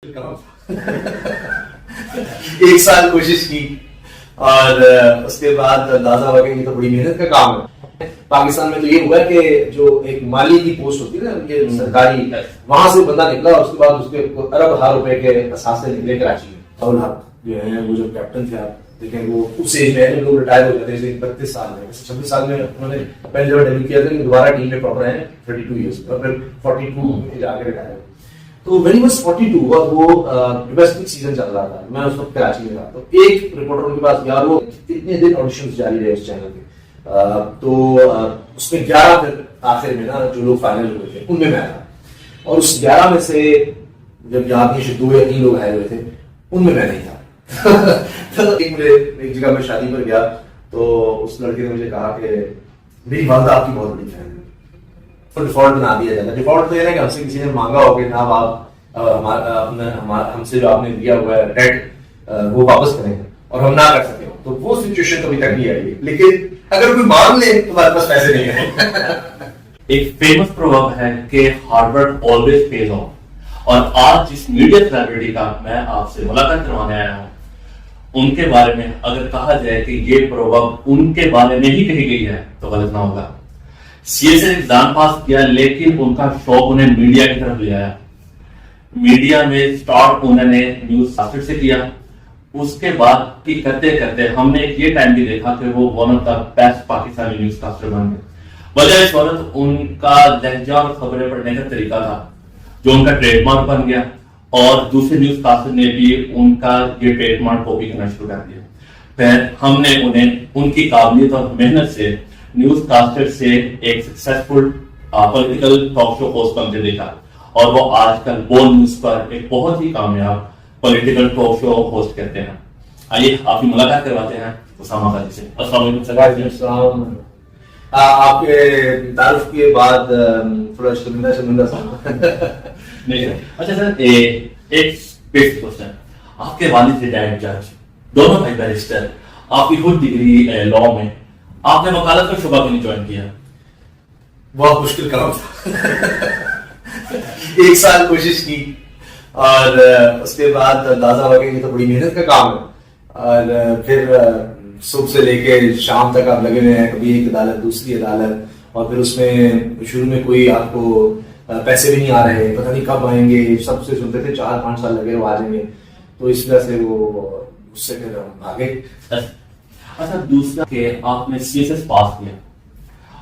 ایک سال کوشش کی اور اس کے بعد اندازہ ہوا کہ یہ تو بڑی محنت کا کام ہے. پاکستان میں تو یہ ہوا کہ جو ایک مالی کی پوسٹ ہوتی ہے نا یہ سرکاری, وہاں سے بندہ نکلا اور اس کے بعد اس کے ارب ہزار روپے کے اثاثے نکلے کراچی میں. اور آپ جو ہیں وہ جو کیپٹن تھے, آپ دیکھیں وہ اس ایج میں لوگ ریٹائر ہو جاتے ہیں 32 سال میں, 26 سال میں انہوں نے پہلی دفعہ ڈیبیو کیا تھا, دوبارہ ٹیم میں پڑھ رہے ہیں 32 ایئرس اور پھر 42 میں جا کے ریٹائر ہوئے. تو وین واز 42 اور وہ ڈومیسٹک سیزن چل رہا تھا, میں اس وقت کراچی میں تھا. تو ایک رپورٹر ان کے پاس یار وہ اتنے دن آڈیشنز جاری رہے اس چینل پہ, تو اس میں 11 پھر آخر میں نا جو لوگ فائنل ہوئے تھے ان میں میں تھا, اور اس 11 میں سے جب یاد نہیں 2 یا 3 لوگ آئے ہوئے تھے ان میں نہیں تھا. ایک جگہ میں شادی پر گیا تو اس لڑکے نے مجھے کہا کہ میری والدہ آپ کی بہت بڑی فین ہے. ڈیفالٹ بنا دیا جاتا ہے. ڈیفالٹ تو یہ ہے کہ ہم سے کسی نے مانگا ہو کہ جناب آپ ہم سے جو آپ نے دیا ہوا ہے ڈیٹ وہ واپس کریں اور ہم نہ کر سکیں, تو وہ سچویشن کبھی تک نہیں آئی. لیکن اگر کوئی مان لے تو ہمارے پاس پیسے نہیں ہیں. ایک فیمس پروورب ہے کہ hard work always pays off, اور آج جس میڈیا سیلیبریٹی کا میں آپ سے ملاقات کروانے آیا ہوں ان کے بارے میں اگر کہا جائے کہ یہ پروورب ان کے بارے میں ہی کہی گئی ہے تو غلط نہ ہوگا. سی ایس ایگزام پاس کیا لیکن ان کا شوق انہیں میڈیا کی طرف لے آیا. میڈیا میں سٹارٹ انہوں نے نیوز کاسٹر سے کیا, اس کے بعد کی کرتے کرتے ہم نے ایک یہ ٹائم بھی دیکھا کہ وہ one of the best Pakistani newscaster بن گئے. وجہ شہرت ان کا لہجہ اور خبریں پڑھنے کا طریقہ تھا جو ان کا ٹریڈ مارک بن گیا, اور دوسرے نیوز کاسٹر نے بھی ان کا یہ ٹریڈ مارک کاپی کرنا شروع کر دیا. پھر ہم نے انہیں ان کی قابلیت اور محنت سے نیوز کاسٹر سے ایک successful political talk show host بنتے دیکھا, اور وہ آج کل بول نیوز پر ایک بہت ہی کامیاب پولیٹیکل ٹاک شو ہوسٹ کرتے ہیں. آئیے آپ کی ملاقات کرواتے ہیں اسامہ قادری سے. السلام علیکم. آپ کے تعارف کے بعد تھوڑا شرمندہ سا نہیں سر. اچھا سر, ایک بیسک کوسچن, آپ کے والد ریٹائرڈ جج, دونوں بھائی بیرسٹر, آپ کی خود ڈگری لا میں, آپ نے وکالت کا شعبہ کیوں نہیں جوائن کیا؟ بہت مشکل کام تھا. ایک سال کوشش کی اور اس کے بعد اندازہ ہوا کہ یہ تو بڑی محنت کا کام ہے, اور پھر صبح سے لے کے شام تک آپ لگے ہوئے ہیں, کبھی ایک عدالت دوسری عدالت, اور پھر اس میں شروع میں کوئی آپ کو پیسے بھی نہیں آ رہے, پتہ نہیں کب آئیں گے, سب سے سنتے تھے 4-5 سال لگے وہ آ جائیں گے, تو اس وجہ سے وہ اس سے پھر آگے. اچھا, دوسرا کہ آپ نے سی ایس ایس پاس کیا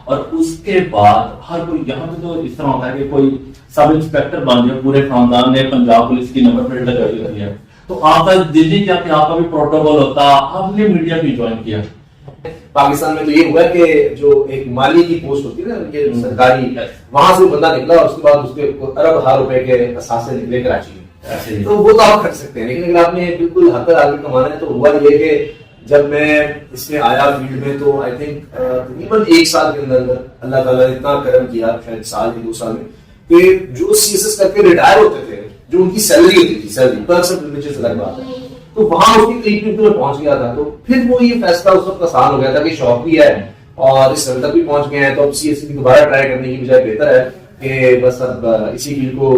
اور اس کے بعد ہر کوئی یہاں پہ تو اس طرح ہوتا ہے کہ کوئی سب انسپیکٹر بن گیا, پورے خاندان نے پنجاب پولیس کی نمبر پلیٹ لگائی ہوئی ہے, تو آپ کا دل نہیں کیا کہ آپ کا بھی پروٹوکول ہوتا, آپ نے میڈیا کیوں جوائن کیا؟ پاکستان میں تو یہ ہوا کہ جو ایک مالی کی پوسٹ ہوتی ہے نا یہ سرکاری, وہاں سے بندہ نکلا اور اس کے بعد اس کے ارب ہزار روپے کے اثاثے نکلے کراچی میں, تو وہ تو آپ کر سکتے ہیں. لیکن اگر آپ نے بالکل حد تک آگے کمانا ہے تو ہوا یہ کہ جب میں اس میں آیا فیلڈ میں تو آئی تھنک تقریباً 1 سال کے اندر اللہ تعالیٰ نے اتنا کرم کیا, شاید سال یا 2 سال میں, کہ جو سی ایس ایس کر کے ریٹائر ہوتے تھے, جو ان کی سیلری ہوتی تھی, سیلری پرس الگ بات ہے, تو وہاں اس کی قریب میں پہنچ گیا تھا. تو پھر وہ یہ فیصلہ اس وقت آسان ہو گیا تھا کہ شوق بھی ہے اور اس لیول تک بھی پہنچ گئے ہیں, تو اب سی ایس سی کی دوبارہ ٹرائی کرنے کی بجائے بہتر ہے کہ بس اب اسی فیلڈ کو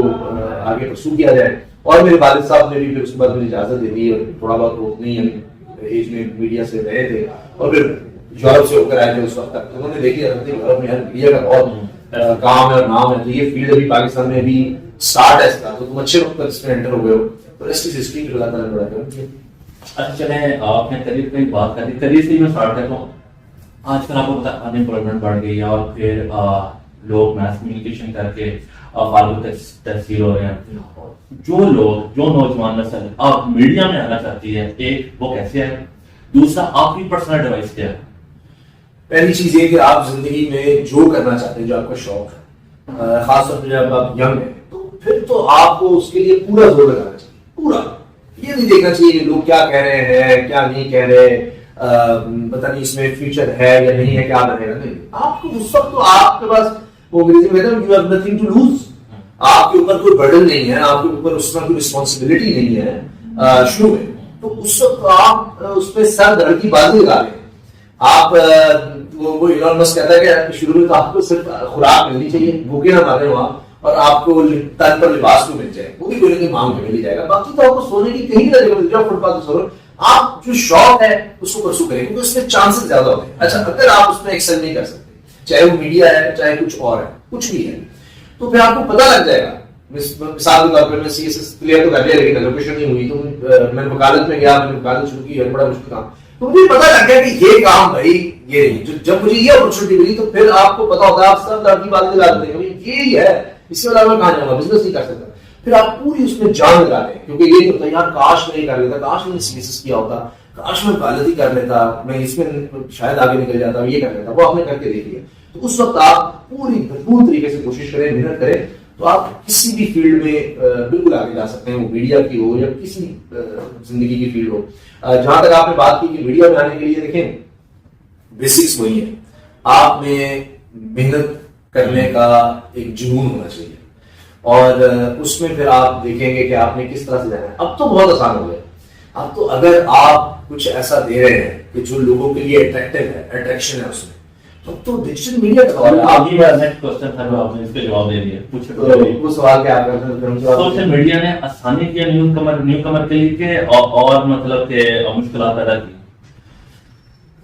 آگے پرسو کیا جائے. اور میرے والد صاحب نے بھی پھر اس کے بعد مجھے اجازت دے دی, اور تھوڑا بہت روکنی ایج میں میڈیا سے رہے تھے, اور پھر یورپ سے ہو کر آئے تھے اس وقت تک, تو انہوں نے دیکھی یورپ میں میڈیا کا بہت کام ہے اور نام ہے, تو یہ فیلڈ ابھی پاکستان میں بھی اسٹارٹ ہے اس کا, تو تم اچھے وقت اس میں انٹر ہو گئے ہو, تو اس کی ہسٹری اللہ تعالیٰ نے بڑا کیا. اچھا چلیں, آپ نے کریئر کی بات کر دی, کریئر سے میں اسٹارٹ کرتا ہوں. آج کل آپ کو پتا ان امپلائمنٹ بڑھ گئی ہے, اور پھر لوگ میس کمیونیکیشن کر کے فارغ تحصیل ہو رہے ہیں. جو نوجوان نسل آپ میڈیا میں آنا چاہتی ہے, ایک وہ کیسے ہے, دوسرا آپ کی پرسنل ایڈوائس کیا ہے؟ پہلی چیز یہ کہ آپ زندگی میں جو کرنا چاہتے ہیں, جو آپ کا شوق ہے, خاص طور پہ جب آپ ینگ ہیں, تو پھر تو آپ کو اس کے لیے پورا زور لگانا چاہیے. پورا یہ نہیں دیکھنا چاہیے لوگ کیا کہہ رہے ہیں کیا نہیں کہہ رہے, پتہ نہیں اس میں فیوچر ہے یا نہیں ہے, کیا بنے گا. نہیں, آپ کو اس وقت تو آپ کے پاس وہ انگریزی میں کہتے ہیں you have nothing to lose, آپ کے اوپر کوئی برڈن نہیں ہے, آپ کے اوپر اس میں کوئی رسپانسبلٹی نہیں ہے شروع میں, تو اس وقت آپ اس پہ سر دھڑ کی بازی لگا لیں. آپ وہ ایلون مسک کہتا ہے کہ شروع میں تو آپ کو صرف خوراک ملنی چاہیے, بھوکے نہ مارے وہاں, اور آپ کو تن پر لباس کو مل جائے. وہ وہ بھی کوئی نہ کوئی مانگ کے مل ہی جائے گا. باقی تو آپ کو سونے کی کہیں نہ جگہ جب فٹ پاتھ سو آپ جو شوق ہے اس کو پرسو کریں کیونکہ اس میں چانسز زیادہ ہوتے ہیں. اچھا اگر آپ اس میں ایکسل نہیں کر سکتے چاہے وہ میڈیا ہے چاہے کچھ اور ہے کچھ بھی ہے تو پھر آپ کو پتا لگ جائے گا. مثال کے طور پر میں سی ایس ایس کلیئر تو کر لیا لیکن ایجوکیشن نہیں ہوئی تو میں وکالت میں گیا, میں نے وکالت شروع کی, بڑا مشکل کام. تو مجھے پتا لگ گیا کہ یہ کام بھائی یہ نہیں. جب مجھے یہ اپرچونٹی ملی تو پھر آپ کو پتا ہوتا ہے آپ سب لڑکی بات دلا دیتے ہیں یہی ہے اس کے علاوہ میں کہاں جاؤں گا بزنس نہیں کر سکتا. پھر آپ پوری اس میں جان لگاتے ہیں کیونکہ یہ ہوتا ہے یار کاش میں نہیں کر لیتا, کاش میں نے سی ایس ایس کیا ہوتا, کاش میں وکالت ہی کر لیتا, میں اس میں شاید آگے نکل جاتا, یہ کر لیتا, وہ آپ نے کر کے دیکھ لیا. تو اس وقت آپ پوری بھرپور طریقے سے کوشش کریں, محنت کریں تو آپ کسی بھی فیلڈ میں بالکل آگے جا سکتے ہیں, وہ میڈیا کی ہو یا کسی زندگی کی فیلڈ ہو. جہاں تک آپ نے بات کی کہ میڈیا میں آنے کے لیے دیکھیں بیسکس وہی ہے, آپ میں محنت کرنے کا ایک جنون ہونا چاہیے اور اس میں پھر آپ دیکھیں گے کہ آپ نے کس طرح سے جانا ہے. اب تو بہت آسان ہو گیا, اب تو اگر آپ کچھ ایسا دے رہے ہیں کہ جو لوگوں کے لیے اٹریکٹیو ہے, اٹریکشن ہے اس میں, تو ڈیجیٹل میڈیا کا سوال ہے. آپ یہ نیکسٹ کوسچن تھا جو آپ نے اس کے جواب دے دیا, پوچھے وہ سوال کیا آپ کرتے ہیں. سوشل میڈیا نے آسانی کیا نیو کمر کے لیے کہ اور مطلب کہ مشکلات پیدا کی؟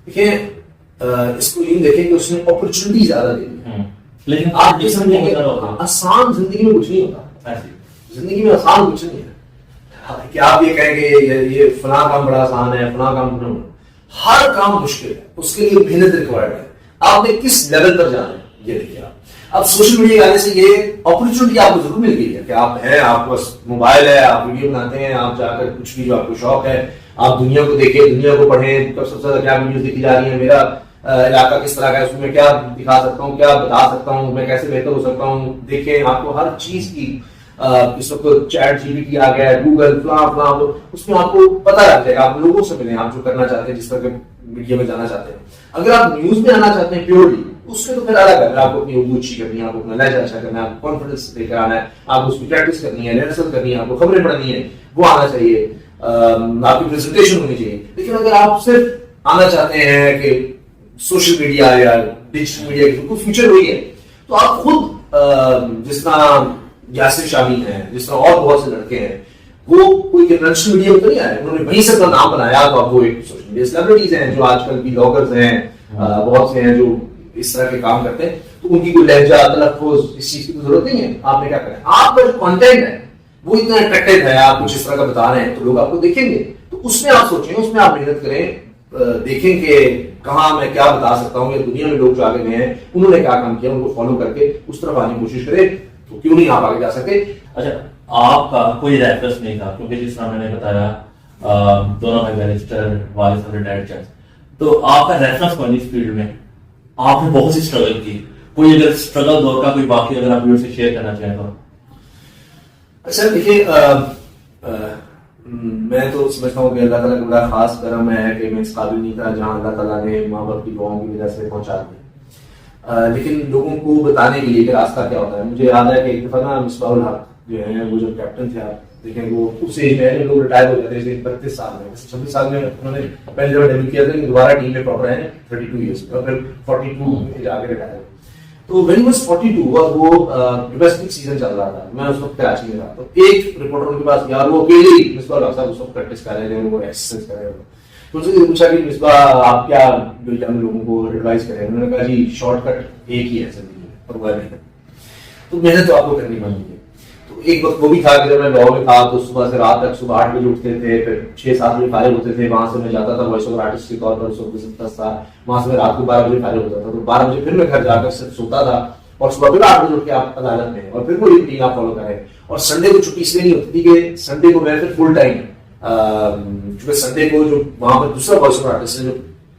دیکھیں اس کو یہ دیکھیں کہ اس نے اپرچونٹی زیادہ دے دی, لیکن آپ یہ سمجھیں گے آسان زندگی میں کچھ نہیں ہوتا. زندگی میں آسان کچھ نہیں ہے کہ آپ یہ کہیں گے یہ فلاں کام بڑا آسان ہے, فلاں کام بڑا, ہر کام مشکل ہے, اس کے لیے محنت ریکوائرڈ ہے. آپ نے کس لیول پر جانا ہے یہ دیکھیے. اب سوشل میڈیا آنے سے یہ اپرچونٹی آپ کو ضرور مل گئی ہے کہ آپ ہیں, آپ کو بس موبائل ہے, آپ ویڈیو بناتے ہیں, آپ جا کر کچھ بھی جو آپ کو شوق ہے آپ دنیا کو دیکھیں, دنیا کو پڑھیں, سب سے زیادہ کیا ویڈیوز دیکھی جا رہی ہیں, میرا علاقہ کس طرح کا ہے, اس میں کیا دکھا سکتا ہوں, کیا بتا سکتا ہوں, میں کیسے بہتر ہو سکتا ہوں. دیکھیں آپ کو ہر چیز کی اس وقت چیٹ جی پی ٹی آ گیا ہے, گوگل فلاں فلاں, اس میں آپ کو پتہ لگ جائے گا. آپ لوگوں سے ملیں, آپ جو کرنا چاہتے ہیں, جس طرح کے میڈیا میں جانا چاہتے ہیں. اگر آپ نیوز میں آنا چاہتے ہیں پیورلی اس کے تو پھر الگ ہے, آپ کو اپنی اردو اچھی کرنی ہے, آپ کو اپنا لہجہ اچھا کرنا ہے, آپ کو کانفیڈنس لے کر آنا ہے, آپ کو اس کی پریکٹس کرنی ہے, ریہرسل کرنی ہے, آپ کو خبریں پڑھنی ہے, وہ آنا چاہیے, آپ کی پریزنٹیشن ہونی چاہیے. لیکن اگر آپ صرف آنا چاہتے ہیں کہ سوشل میڈیا یا ڈیجیٹل میڈیا کی کوئی فیوچر وہی ہے, تو آپ خود جس طرح یاسر شاہین ہیں, جس طرح اور بہت سے لڑکے ہیں, وہ کوئی کنونشنل میڈیا میں تو نہیں آئے, انہوں نے وہیں سے اپنا نام بنایا. تو اب وہ ایک سوشل میڈیا سیلیبریٹیز ہیں جو آج کل کی بلاگرز ہیں, بہت سے ہیں جو اس طرح کے کام کرتے ہیں, تو ان کی کوئی لہجہ تلفظ اس چیز کی ضرورت نہیں ہے. آپ نے کیا کریں, آپ کا جو کانٹینٹ ہے وہ اتنا اٹریکٹیو ہے, آپ کچھ اس طرح کا بتا رہے ہیں تو لوگ آپ کو دیکھیں گے. تو اس میں آپ سوچیں, اس میں آپ محنت کریں, دیکھیں کہ کہاں میں کیا بتا سکتا ہوں, یا دنیا میں لوگ جو آگے گئے ہیں انہوں نے کیا کام کیا, ان کو فالو کر کے اس طرف آنے کی کوشش کریں, تو کیوں نہیں آپ آگے جا سکتے. اچھا آپ کا کوئی ریفرنس نہیں تھا کیونکہ جس طرح میں نے بتایا دونوں بھائی بیرسٹر, والد صاحب ریٹائرڈ جج, تو آپ کا ریفرنس کون اس فیلڈ میں, آپ نے بہت سی اسٹرگل کی, کوئی اگر اسٹرگل دور کا کوئی باقی اگر آپ سے شیئر کرنا چاہیں تو. اچھا دیکھیے میں تو سمجھتا ہوں کہ اللہ تعالیٰ کا بڑا خاص کرم ہے کہ میں اس قابل نہیں تھا جہاں اللہ تعالیٰ نے ماں باپ کی دعاؤں کی وجہ سے پہنچا دیا. لیکن لوگوں کو بتانے کے لیے کہ راستہ کیا ہوتا ہے. مجھے یاد ہے کہ ایک دفعہ نا مصباح الحق جو ہیں وہ جب کیپٹن تھے, آپ دیکھیں وہ اس ایج میں لوگ ریٹائر ہو جاتے ہیں 32 سال میں, 26 سال میں انہوں نے پہلی دفعہ ڈیبیو کیا تھا, دوبارہ ٹیم میں پراپر ہیں 32 ایئرس میں, اور پھر 42 میں جا کے ریٹائر. تو وین واز 42 اور وہ ڈومیسٹک سیزن چل رہا تھا, میں اس وقت کراچی میں تھا, تو ایک رپورٹر ان کے پاس گیا, وہ اکیلے ہی مصباح الحق صاحب اس وقت پریکٹس کر رہے تھے, وہ ایکسرسائز کر رہے تھے. تو ان سے پوچھا کہ مصباح آپ کیا ینگ لوگوں کو ایڈوائز کریں. انہوں نے کہا جی شارٹ کٹ ایک ہی ہے زندگی میں, اور وہ ہے محنت. تو محنت تو آپ کو کرنی پڑتی ہے. تو ایک وقت وہ بھی تھا کہ جب میں لاہور میں تھا تو صبح سے رات تک, صبح 8 بجے اٹھتے تھے, پھر 6-7 بجے فارغ ہوتے تھے, وہاں سے میں جاتا تھا وائس اوور آرٹسٹ کے طور پر, اس وقت تھا, وہاں سے میں رات کو 12 بجے فارغ ہوتا تھا. تو 12 بجے پھر میں گھر جا کر سوتا تھا, اور صبح پھر 8 بجے اٹھ کے آپ عدالت میں, اور پھر وہی روٹین آپ فالو کریں. اور سنڈے کو چھٹی اس لیے نہیں ہوتی تھی کہ سنڈے کو میں پھر فل ٹائم, چونکہ سنڈے کو جو وہاں پر دوسرا وائس اوور آرٹسٹ جو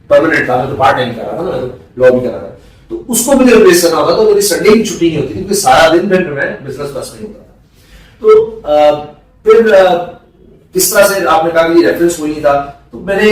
پرماننٹ تھا, میں تو پارٹ ٹائم کر رہا تھا نا, لا بھی کر رہا تھا, تو اس کو مجھے ریپلیس کرنا ہوتا, تو میری سنڈے کی چھٹی نہیں ہوتی تھی کیونکہ سارا دن پھر میں بزنس کلاس میں ہوتا تھا. تو پھر کس طرح سے آپ نے کہا کہ یہ ریفرنس کوئی نہیں تھا, تو میں نے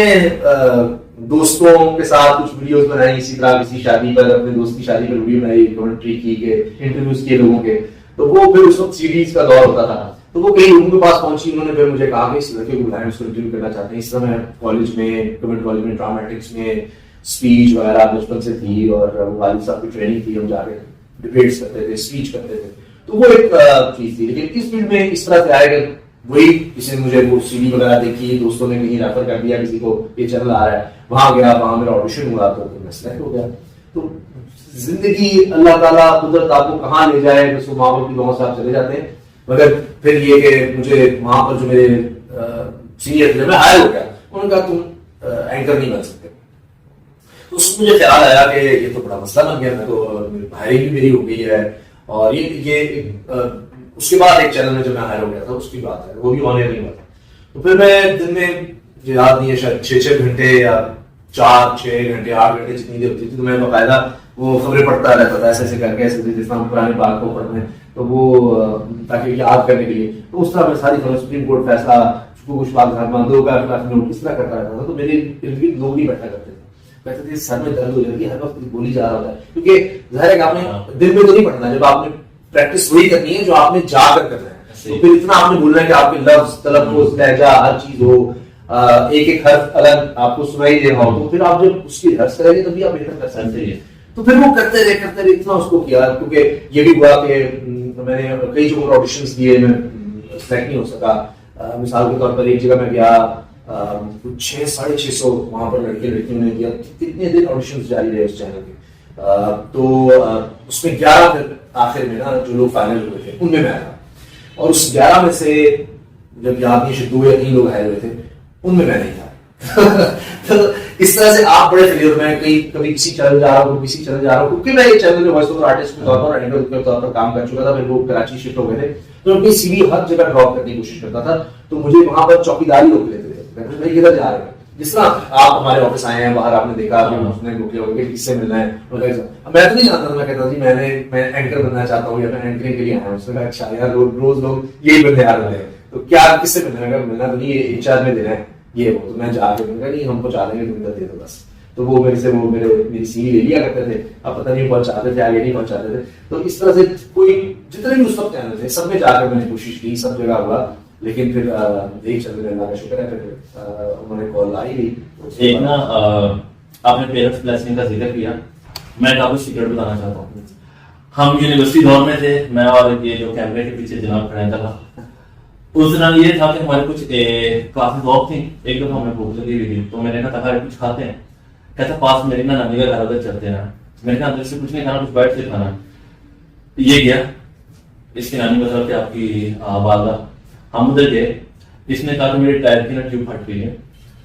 دوستوں کے ساتھ کچھ ویڈیوز بنائی, اسی طرح کسی شادی پر, اپنے دوست کی شادی پر ویڈیو بنائی, کمنٹری کی, کہ انٹرویوز کیے لوگوں کے. تو وہ پھر اس وقت سیریز کا دور ہوتا تھا, تو وہ کئی لوگوں کے پاس پہنچی, انہوں نے پھر مجھے کہا کہ اس لڑکے کو بلائیں, اس کو انٹرویو کرنا چاہتے ہیں. اس طرح میں کالج میں, گورنمنٹ کالج میں ڈرامیٹکس میں اسپیچ وغیرہ بچپن سے تھی, اور والد صاحب کی ٹریننگ تھی, ہم جا کے ڈبیٹس کرتے تھے, اسپیچ کرتے تھے. تو وہ ایک چیز تھی. لیکن اس فیلڈ میں اس طرح سے آئے کہ وہی کسی نے مجھے وہ سی وی وغیرہ دیکھی, دوستوں نے کہیں ریفر کر دیا کسی کو یہ چینل آ رہا ہے, وہاں گیا, وہاں میرا آڈیشن ہوا تو میں سلیکٹ ہو گیا. تو زندگی اللہ تعالیٰ قدرت آپ کو کہاں لے جائے, بس وہ ماں باپ کی دعاؤں سے آپ چلے جاتے ہیں. مگر پھر یہ کہ مجھے وہاں پر جو میرے سینئر تھے, میں ہائر ہو گیا, انہوں نے کہا تم اینکر نہیں بن سکتے. تو اس میں مجھے خیال آیا کہ یہ تو بڑا مسئلہ بن گیا, میں تو ہائرنگ بھی میری ہو گئی ہے, اور یہ اس کے بعد ایک چینل میں جو میں ہائر ہو گیا تھا اس کی بات ہے, وہ بھی آن ایئر نہیں ہوا تھا. تو پھر میں دن میں یاد نہیں ہے شاید 6 گھنٹے یا 4-6 گھنٹے 8 گھنٹے جتنی دیر ہوتی تھی, تو میں باقاعدہ وہ خبریں پڑھتا رہتا تھا ایسے ایسے کر کے, ایسے جس طرح پرانے بات کو پڑھنے, تو وہ تاکہ یاد کرنے کے لیے. تو اس طرح میں ساری خبر, سپریم کورٹ فیصلہ, کچھ بات دو کا نوٹ, اس طرح کرتا رہتا تھا. تو میرے ارد گرد لوگ نہیں بیٹھا کرتے تھے, کہتے تھے سر میں درد ہو جاتی ہے, ہر وقت بولی جا رہا ہوتا ہے, کیونکہ ظاہر ہے کہ آپ نے دل میں تو نہیں پڑھنا, جب آپ نے پریکٹس وہی کرنی ہے جو آپ نے جا کر کرنا ہے. تو پھر اتنا آپ نے بولنا ہے کہ آپ کے لفظ, تلفظ, لہجہ, ہر چیز ہو, ایک ایک حرف الگ آپ کو سنائی دے رہا ہو, تو پھر آپ جب اس کی حرف کریں گے تبھی آپ بہتر کر سکتے ہیں. تو پھر وہ کرتے رہے اتنا اس کو کیا, کیونکہ یہ بھی ہوا کہ میں نے کئی جگہوں پر آڈیشنز دیے, میں سلیکٹ نہیں ہو سکا. مثال کے طور پر ایک جگہ میں گیا, 600-650 وہاں پر لڑکے لڑکیوں نے دیا, کتنے دن آڈیشنز جاری رہے اس چینل کے. تو اس میں 11 پھر آخر میں نا جو لوگ فائنل ہوئے تھے ان میں آیا, اور اس 11 میں سے جب یاد نہیں 2 یا 3 لوگ آئے ہوئے تھے, ان میں نہیں تھا. تو اس طرح سے آپ بڑے فیلئر میں کبھی کسی چینل جا رہا ہوں, کسی چینل جا رہا ہوں, کیونکہ میں یہ چینل میں وائس اوور آرٹسٹ کے طور پر, اینکر کے طور پر کام کر چکا تھا. پھر وہ کراچی شفٹ ہو گئے تھے, تو اپنی سی وی ہر جگہ ڈراپ کرنے کی کوشش کرتا تھا. تو مجھے وہاں پر چوکیداری روک لیتے تھے, میں کدھر جا رہے ہیں, جس طرح آپ ہمارے آفس آئے ہیں, باہر آپ نے دیکھا, اس نے روک لیا کس سے ملنا ہے. میں تو نہیں جانتا تھا, میں کہتا جی میں اینکر بننا چاہتا ہوں یا میں اینکرنگ کے لیے آیا ہوں. اس نے کہا اچھا یار, روز لوگ یہی بندے آ رہے ہیں, تو کیا کس سے ملنا ہے, ملنا تو نہیں, یہ HR میں دینا ہے یہ وہ. تو میں جا کے نہیں, ہم پہنچا دیں گے, تم ادھر دے دو بس. تو وہ میرے سے میری سی وی لے لیا کرتے تھے, اب پتہ نہیں پہنچاتے تھے, آگے نہیں پہنچاتے تھے. تو اس طرح سے کوئی جتنے بھی اس وقت چینل تھے سب میں جا کر میں نے کوشش کی, سب جگہ ہوا. لیکن پھر ایک چینل اللہ کا شکر ہے, پھر انہوں نے کال آئی گئی. ایک نا آپ نے پیرنٹس بلیسنگ کا ذکر کیا, میں آپ کو سیکرٹ بتانا چاہتا ہوں. ہم یونیورسٹی دور میں تھے, میں اور یہ جو کیمرے کے پیچھے جناب کھڑے تھا, اس دوران یہ تھا کہ ہمارے کچھ کلاسز آف تھیں. ایک دفعہ ہمیں بھوک لگی ہوئی تھی, تو میں نے کہا تھا کچھ کھاتے ہیں. کہتا پاس میری نا نانی کا گھر ادھر چلتے ہیں. میں نے کہا اندر سے کچھ نہیں کھانا, کچھ بیٹھ کے کھانا. یہ گیا, اس کی نانی بتا کہ آپ کی والدہ. ہم ادھر گئے, اس نے کہا کہ میرے ٹائر کی نا ٹیوب پھٹ گئی ہے.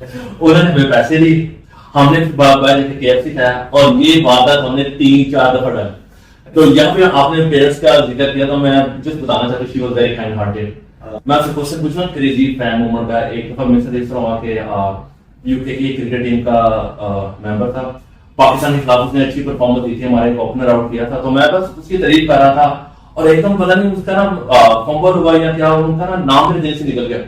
انہوں نے ہمیں پیسے دی, ہم نے باہر KFC کھایا, اور یہ واردات ہم نے 3-4 دفعہ ڈالی. تو یہاں پہ آپ نے پیرنٹس کا ذکر کیا, تو میں جسٹ بتانا چاہتا ہوں she was very kind hearted. میں آپ سے کوشچن پوچھنا, کریزی فین مومنٹ کا. ایک دفعہ میں سے دیکھ رہا ہوں کہ UK کی کرکٹ ٹیم کا ممبر تھا, پاکستان کے خلاف اس نے اچھی پرفارمنس دی تھی, ہمارے اوپنر آؤٹ کیا تھا. تو میں بس اس کی تعریف کر رہا تھا, اور ایک دم پتہ نہیں اس کا نا کمبر ہوا یا کیا, ان کا نا نام میرے دل سے نکل گیا.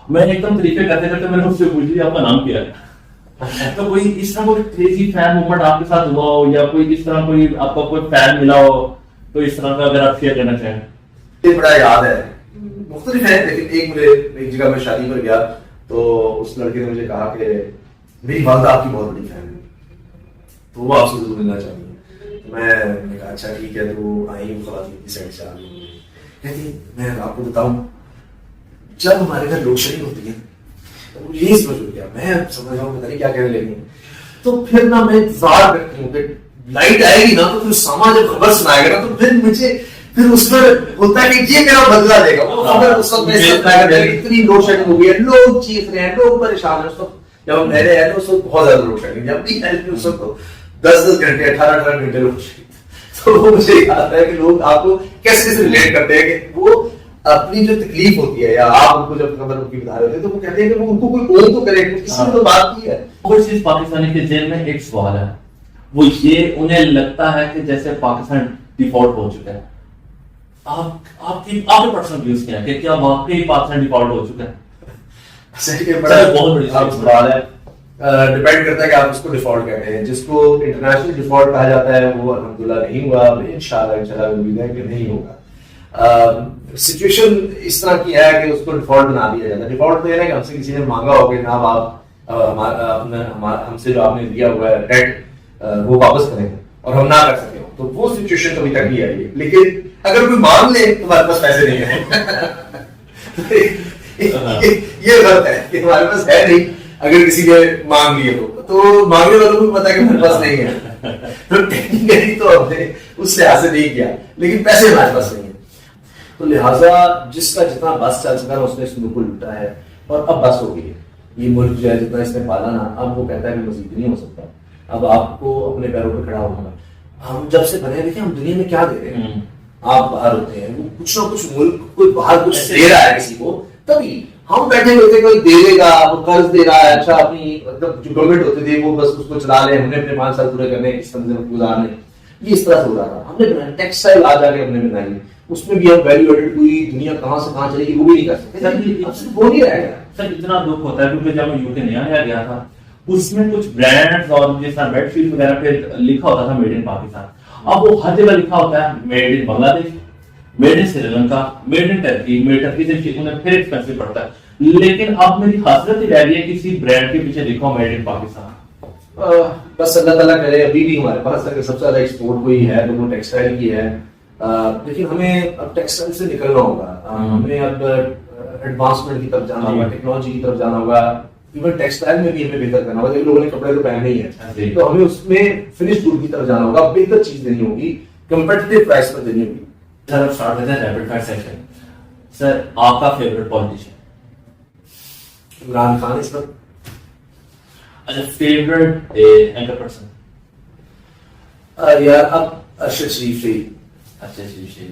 میں ایک دم تعریفیں کرتے کرتے میں نے اس سے پوچھ لیا آپ کا نام کیا ہے. تو کوئی اس طرح کوئی کریزی فین مومنٹ آپ کے ساتھ ہوا ہو, یا کوئی اس طرح کوئی آپ کا کوئی فین ملا ہو, تو اس طرح کا اگر آپ شیئر کرنا چاہیں. یہ بڑا یاد ہے, مختلف ہے, لیکن ایک جگہ میں شادی پر گیا, تو اس لڑکے نے مجھے کہا کہ میری والدہ آپ کی بہت بڑی فین ہے, تو وہ آپ سے ضرور ملنا چاہتی ہے. تو میں نے کہا اچھا ٹھیک ہے, تو آئی ہوں خواتین کی سائڈ سے آ گئی. کہتی میں آپ کو بتاؤں, جب ہمارے گھر لوڈ شیڈنگ ہوتی ہے تو یہی سمجھ ہو گیا, میں سمجھ رہا ہوں پتہ نہیں کیا کہنے لگی. تو پھر نا میں انتظار کرتی ہوں کہ لائٹ آئے گی نا, تو پھر ساما جب خبر سنائے گا نا, تو پھر مجھے پھر اس میں ہوتا ہے کہ یہ میرا بدلا دے گا. وہ خبر اس وقت میں اتنی لوڈ شیڈنگ ہو گئی ہے, لوگ چیخ رہے ہیں, لوگ پریشان ہیں. اس وقت جب ہم پہلے آئے تو اس وقت بہت زیادہ لوڈ شیڈنگ, جب نہیں آئے اس وقت 10 گھنٹے 18 گھنٹے لوڈ شیڈنگ. تو وہ مجھے یاد ہے کہ لوگ آپ کو کیسے کیسے ریلیٹ کرتے ہیں کہ وہ اپنی جو تکلیف ہوتی ہے, یا آپ ان کو جب خبر ان کی بتا رہے ہوتے ہیں, تو وہ کہتے ہیں کہ وہ ان کو کوئی اور تو کرے, کسی نے تو بات کی ہے. وہ چیز پاکستانی کے ذہن میں ایک سوال ہے, وہ یہ انہیں لگتا ہے کہ جیسے پاکستان ڈیفالٹ ہو چکا ہے. آپ کے پرسنل ویوز کیا ہے کہ کیا واقعی پاکستان ڈیفالٹ ہو چکا ہے؟ بہت بڑی سوال ہے, ڈیپینڈ کرتا ہے کہ آپ اس کو ڈیفالٹ کہتے ہیں. جس کو انٹرنیشنل ڈیفالٹ کہا جاتا ہے وہ الحمدللہ نہیں ہوا, انشاءاللہ امید ہے کہ نہیں ہوگا. سچویشن اس طرح کی ہے کہ اس کو ڈیفالٹ بنا دیا جاتا ہے. ڈیفالٹ تو یہ ہے کہ ہم سے کسی نے مانگا ہو کہ جناب آپ ہم سے جو آپ نے دیا ہوا ہے ڈیٹ وہ واپس کریں, اور ہم نہ کر سکیں, تو وہ سچویشن کبھی تک نہیں آئی ہے. لیکن اگر کوئی مانگ لے تمہارے پاس پیسے نہیں ہیں. یہ غلط ہے کہ ہمارے پاس ہے نہیں, اگر کسی نے مانگ لیے تو مانگنے والوں کو بھی پتا کہ ہمارے پاس نہیں ہے, تو ٹیکنیکلی تو ہم نے اس لحاظ سے نہیں کیا, لیکن پیسے ہمارے پاس نہیں ہیں. تو لہٰذا جس کا جتنا بس چل سکا اس نے اس ملک کو لوٹا ہے, اور اب بس ہو گئی ہے. یہ ملک جو ہے جتنا اس نے پالا نا, اب وہ کہتا ہے کہ مزید نہیں ہو سکتا, اب آپ کو اپنے پیروں پہ کھڑا ہونا. ہم جب سے بنے دیکھیں ہم دنیا میں کیا دے رہے ہیں, آپ باہر ہوتے ہیں, وہ کچھ نہ کچھ ملک کوئی باہر کچھ دے رہا ہے کسی کو, تبھی ہم بیٹھے ہوئے تھے کوئی دے دے گا, وہ قرض دے رہا ہے, اچھا اپنی مطلب جو گورنمنٹ ہوتے تھے وہ بس اس کو چلا لیں, ہم نے اپنے 5 سال پورے کرنے اس طرح سے گزارنے, یہ اس طرح سے ہو رہا تھا. ہم نے ٹیکسٹائل آ جا کے ہم نے بنائی, اس میں بھی ہم ویلیو ایڈڈ پوری دنیا کہاں سے کہاں چلے گی وہ بھی نہیں کر سکتے. وہ نہیں رہے گا سر. اتنا دکھ ہوتا ہے کیونکہ جب میں یو کے نیا گیا تھا, اس میں کچھ برانڈز اور جس طرح بیڈ شیٹ وغیرہ پہ لکھا ہوتا تھا میڈ ان پاکستان, اب وہ ہر جگہ لکھا ہوتا ہے made in Bangladesh, made in Sri Lanka, made in Turkey, Turkey سے انہیں پھر ایکسپینسو پڑتا ہے. لیکن اب میری حسرت ہی رہ گئی ہے کسی برانڈ کے پیچھے لکھا میڈ ان پاکستان. بس اللہ تعالیٰ کرے ابھی بھی ہمارے پاس اگر سب سے زیادہ ایکسپورٹ کوئی ہے تو وہ ٹیکسٹائل کی ہے, لیکن ہمیں اب ٹیکسٹائل سے نکلنا ہوگا, ہمیں اب ایڈوانسمنٹ کی طرف جانا ہوگا, ٹیکنالوجی کی طرف جانا ہوگا, ایون ٹیکسٹائل میں بھی ہمیں بہتر کرنا ہوگا. لوگوں نے کپڑے تو پہنے ہی ہیں, تو ہمیں اس میں فنش گڈ کی طرف جانا ہوگا, بہتر چیز دینی ہوگی, کمپیٹیٹو پرائس پر دینی ہوگی. سر اب اسٹارٹ کرتے ہیں ریپڈ فائر سیکشن. سر آپ کا فیوریٹ پالیٹیشین؟ عمران خان اس وقت. اچھا فیوریٹ اینکر پرسن؟ یار اب ارشد شریف سے. اچھا جی.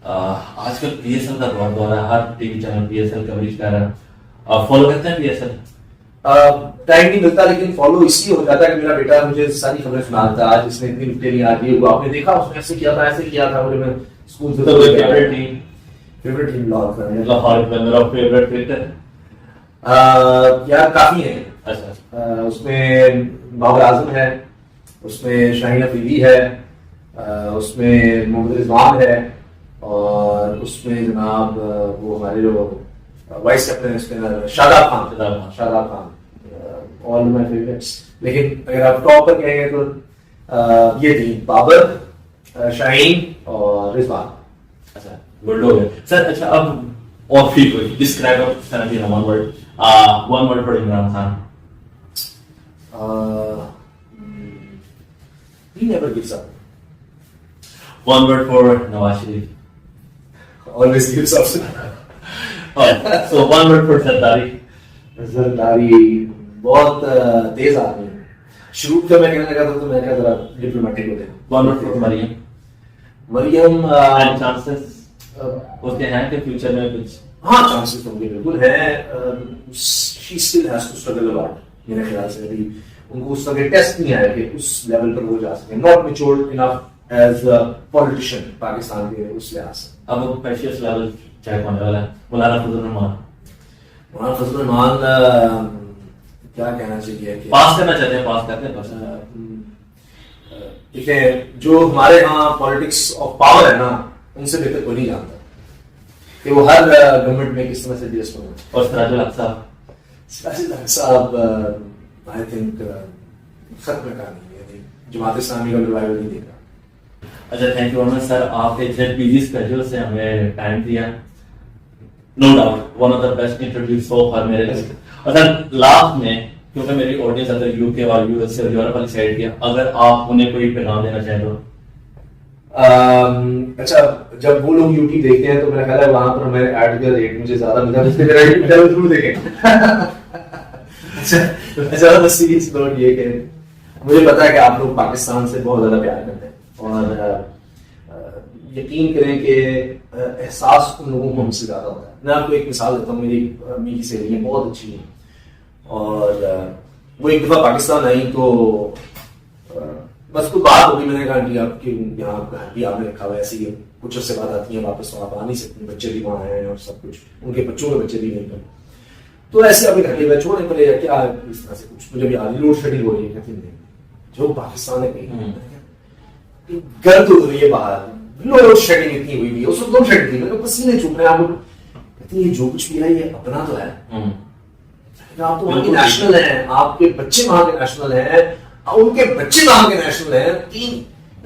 آج کل پی ایس ایل کا دور ہے, ہر T V channel P S L coverage کر رہا ہے, آپ فالو کرتے ہیں پی ایس ایل؟ ٹائم نہیں ملتا, لیکن فالو اس لیے ہو جاتا ہے کہ میرا بیٹا مجھے ساری خبریں سناتا تھا, آج اس نے اتنی نکتے نہیں آتی ہے, آپ نے دیکھا اس نے ایسے کیا تھا ایسے کیا تھا. میں اسکول سے فیوریٹ ٹیم لاہور. میرا فیوریٹ کرکٹر یار کافی ہیں. اچھا اس میں بابر اعظم ہے, اس میں شاہین افریدی ہے, اس میں محمد رضوان ہے, اور اس میں جناب وہ ہمارے جو وائس کیپٹن اس میں شاداب خان. آل مائی فیوریٹس. لیکن اگر آپ ٹاپ پر کہیں گے تو یہ تھی بابر, شاہین اور رضوان. اچھا گڈ ہو گیا سر. اچھا اب اور فی کوئی ڈسکرائب کرنا چاہیے one word for Imran Khan. He never gives up. One word for Nawaz Sharif. Always gives up. So one word for Zardari. Zardari بہت تیز آدمی ہے. شروع کا میں کہنے لگا تھا تو میں کہا ذرا ڈپلومیٹک ہوتے ہیں. One word for Maryam. Maryam And chances اس کے ہیں کہ فیوچر میں کچھ؟ ہاں چانسز تو مجھے بالکل ہیں. She still has to struggle a lot. میرے خیال سے ابھی ان کو اس طرح ٹیسٹ نہیں آیا کہ اس لیول پر وہ جا سکیں. Not matured enough as politician Pakistan کے اس لحاظ سے. اب وہ پیشیس لیول چیک ہونے والا ہے. مولانا فضل الرحمان. مولانا فضل الرحمان کیا کہنا چاہیے کہ پاس کرنا چاہتے ہیں, پاس کرتے ہیں بس. دیکھیں جو ہمارے ہاں پالیٹکس آف پاور ہے نا, ان سے بہتر کوئی نہیں جانتا کہ وہ ہر گورنمنٹ میں کس طرح سے ایڈجسٹ ہونا. اور سراج الحق صاحب. سراج الحق صاحب آئی تھنک ختم کا نہیں ہے, جماعت اسلامی کا ریوائول نہیں دیکھ رہا. اچھا تھینک یو ویری مچ سر, آپ کے اتنے بزی اسکیڈول سے ہمیں ٹائم دیا. No doubt one of the best interview so for میرے لیے. اور سر لاسٹ میں کیونکہ میری آڈینس اگر یو کے اور یو ایس سے اور یورپ والی سائڈ کی, اگر آپ انہیں کوئی پیغام دینا چاہیں تو؟ اچھا جب وہ لوگ یوٹیوب دیکھتے ہیں تو میرا خیال ہے وہاں پر ہمیں ایڈ کا ریٹ مجھے زیادہ ملتا ہے, اس لیے میرا ضرور دیکھیں. اچھا سیریس نوٹ یہ کہ مجھے پتا ہے کہ آپ لوگ پاکستان سے بہت زیادہ پیار کرتے ہیں, اور یقین کریں کہ احساس ان لوگوں کو ہم سے زیادہ ہوتا ہے. میں آپ کو ایک مثال دیتا ہوں. میری امی کی سہیلیاں بہت اچھی ہیں, اور وہ ایک دفعہ پاکستان آئی تو بس کوئی بات ہوگی, میں نے کہا آنٹی آپ کے یہاں گھر بھی آپ نے رکھا ہوا ہے, ایسے ہی کچھ عرصے بعد آتی ہیں واپس, تو آپ آ نہیں سکتی, بچے بھی وہاں ہیں اور سب کچھ, ان کے بچوں کے بچے بھی نہیں ہیں, تو ایسے آپ نے گھر کے چھوڑنے پڑے یا کیا اس طرح سے کچھ. مجھے بھی لوڈ شیڈنگ ہو رہی ہے, کہتی نہیں جو پاکستان ہے کہیں گرد ہو رہی ہے باہر, لوڈ شیڈنگ اتنی ہوئی ہوئی ہے, اس وقت لوڈ شیڈنگ تھی, میرے پسینے چھوٹ رہے ہیں. آپ کہتی ہیں جو کچھ بھی ہے یہ اپنا تو ہے, آپ تو وہاں کے نیشنل ہیں, آپ کے بچے وہاں کے نیشنل ہیں, ان کے بچے وہاں کے نیشنل ہیں,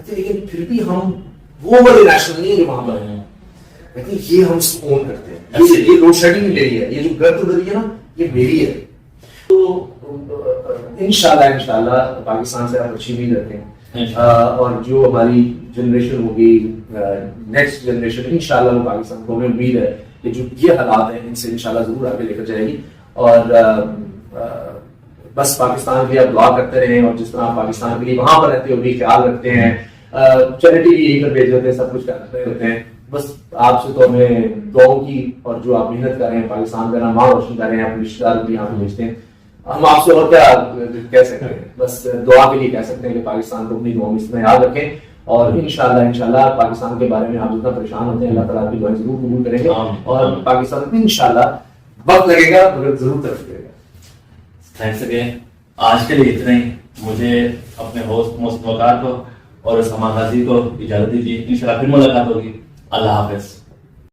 لیکن پھر بھی ہم وہ والے نیشنل نہیں ہے جو وہاں پر ہے. لیکن یہ ہم اس کو اون کرتے ہیں. یہ لوڈ شیڈنگ میری ہے, یہ جو گرد ادھر ہے نا یہ میری ہے. تو انشاءاللہ پاکستان سے آپ اچھی امید رکھیں, اور جو ہماری جنریشن ہوگی نیکسٹ جنریشن انشاءاللہ وہ پاکستان کو ہمیں امید ہے کہ جو یہ حالات ہیں ان سے انشاءاللہ ضرور آگے لے کر جائے گی. اور بس پاکستان کے لیے آپ دعا کرتے رہیں, اور جس طرح آپ پاکستان کے لیے وہاں پر رہتے ہو بھی خیال رکھتے ہیں, چیریٹی بھی یہی کر بھیج دیتے ہیں, سب کچھ کرتے رہتے ہیں. بس آپ سے تو ہمیں دعاؤں کی, اور جو آپ محنت کر رہے ہیں پاکستان کا نام روشن کر رہے ہیں, اپنے رشتے دار بھی یہاں پہ بھیجتے ہیں, ہم آپ سے اور کیا کہہ سکتے ہیں, بس دعا کے لیے کہہ سکتے ہیں کہ پاکستان کو اپنی دعاؤں میں اس میں یاد رکھیں. اور انشاءاللہ پاکستان کے بارے میں آپ جتنا پریشان ہوتے ہیں اللہ تعالیٰ کی دعائیں ضرور قبول کریں گے, اور پاکستان میں انشاءاللہ وقت لگے گا مگر ضرور طرف کرے گا. Thanks again. آج کے لیے اتنا ہی. مجھے اپنے ہوسٹ موسٹ وقار کو اور سما غازی کو اجازت دیجیے. انشاءاللہ پھر ملاقات ہوگی. اللہ حافظ.